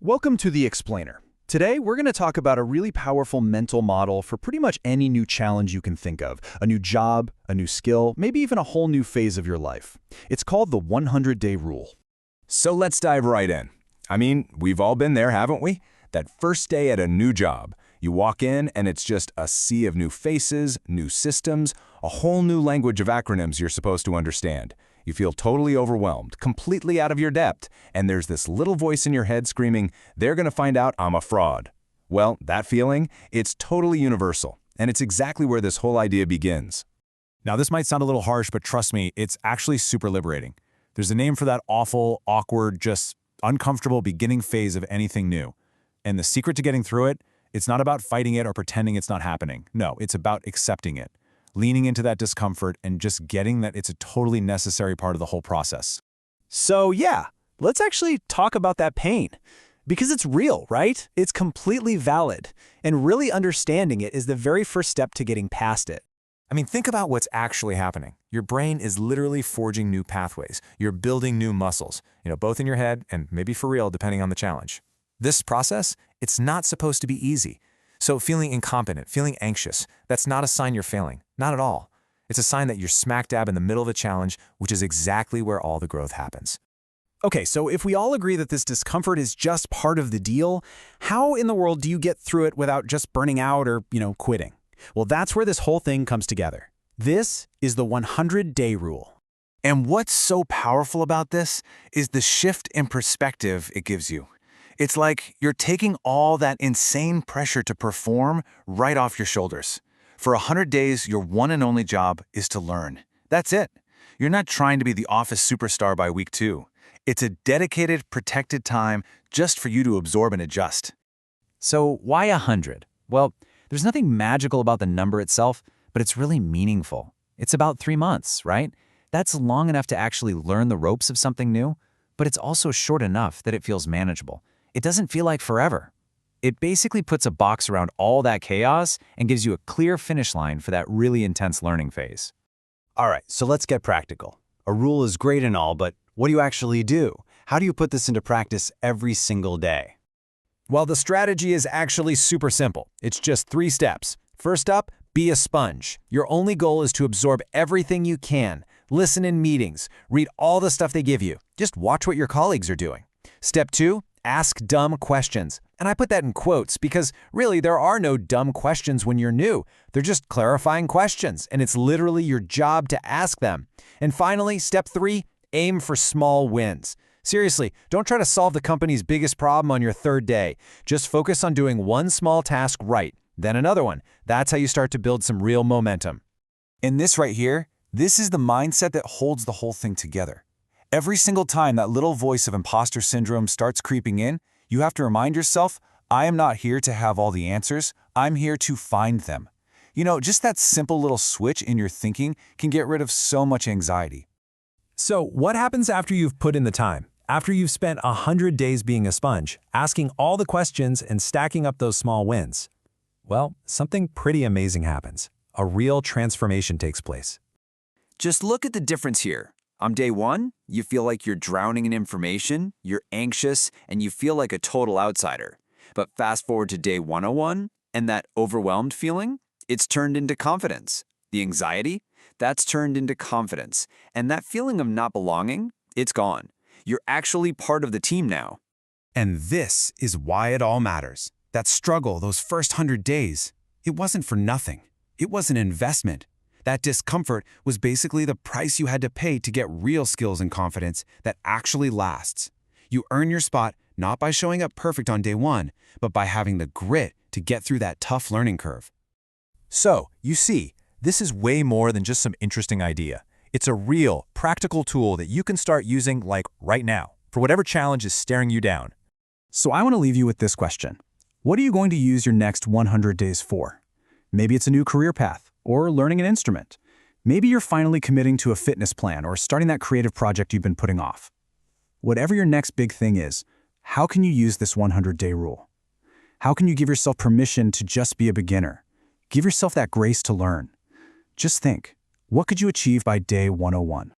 Welcome to The Explainer. Today, we're going to talk about a really powerful mental model for pretty much any new challenge you can think of. A new job, a new skill, maybe even a whole new phase of your life. It's called the 100-day rule. So let's dive right in. We've all been there, haven't we? That first day at a new job. You walk in and it's just a sea of new faces, new systems, a whole new language of acronyms you're supposed to understand. You feel totally overwhelmed, completely out of your depth, and there's this little voice in your head screaming, "They're going to find out I'm a fraud." Well, that feeling, it's totally universal, and it's exactly where this whole idea begins. Now, this might sound a little harsh, but trust me, it's actually super liberating. There's a name for that awful, awkward, just uncomfortable beginning phase of anything new. And the secret to getting through it, it's not about fighting it or pretending it's not happening. No, it's about accepting it, leaning into that discomfort and just getting that it's a totally necessary part of the whole process. So yeah, let's actually talk about that pain. Because it's real, right? It's completely valid. And really understanding it is the very first step to getting past it. Think about what's actually happening. Your brain is literally forging new pathways. You're building new muscles, both in your head and maybe for real, depending on the challenge. This process, it's not supposed to be easy. So feeling incompetent, feeling anxious, that's not a sign you're failing. Not at all. It's a sign that you're smack dab in the middle of a challenge, which is exactly where all the growth happens. Okay, so if we all agree that this discomfort is just part of the deal, how in the world do you get through it without just burning out or, quitting? Well, that's where this whole thing comes together. This is the 100-day rule. And what's so powerful about this is the shift in perspective it gives you. It's like you're taking all that insane pressure to perform right off your shoulders. For 100 days, your one and only job is to learn. That's it. You're not trying to be the office superstar by week 2. It's a dedicated, protected time just for you to absorb and adjust. So why 100? Well, there's nothing magical about the number itself, but it's really meaningful. It's about 3 months, right? That's long enough to actually learn the ropes of something new, but it's also short enough that it feels manageable. It doesn't feel like forever. It basically puts a box around all that chaos and gives you a clear finish line for that really intense learning phase. All right, so let's get practical. A rule is great and all, but what do you actually do? How do you put this into practice every single day? Well, the strategy is actually super simple. It's just 3 steps. First up, be a sponge. Your only goal is to absorb everything you can. Listen in meetings. Read all the stuff they give you. Just watch what your colleagues are doing. Step 2, ask dumb questions. And I put that in quotes because really there are no dumb questions when you're new. They're just clarifying questions, and it's literally your job to ask them. And finally, step 3, aim for small wins. Seriously, don't try to solve the company's biggest problem on your 3rd day. Just focus on doing one small task right, then another one. That's how you start to build some real momentum. And this right here, this is the mindset that holds the whole thing together. Every single time that little voice of imposter syndrome starts creeping in, you have to remind yourself, I am not here to have all the answers. I'm here to find them. Just that simple little switch in your thinking can get rid of so much anxiety. So what happens after you've put in the time? After you've spent 100 days being a sponge, asking all the questions and stacking up those small wins? Well, something pretty amazing happens. A real transformation takes place. Just look at the difference here. On day 1, you feel like you're drowning in information, you're anxious, and you feel like a total outsider. But fast forward to day 101, and that overwhelmed feeling, it's turned into confidence. The anxiety, that's turned into confidence. And that feeling of not belonging, it's gone. You're actually part of the team now. And this is why it all matters. That struggle, those first 100 days, it wasn't for nothing. It was an investment. That discomfort was basically the price you had to pay to get real skills and confidence that actually lasts. You earn your spot not by showing up perfect on day 1, but by having the grit to get through that tough learning curve. So, you see, this is way more than just some interesting idea. It's a real, practical tool that you can start using right now for whatever challenge is staring you down. So I want to leave you with this question. What are you going to use your next 100 days for? Maybe it's a new career path or learning an instrument. Maybe you're finally committing to a fitness plan or starting that creative project you've been putting off. Whatever your next big thing is, how can you use this 100-day rule? How can you give yourself permission to just be a beginner? Give yourself that grace to learn. Just think. What could you achieve by day 101?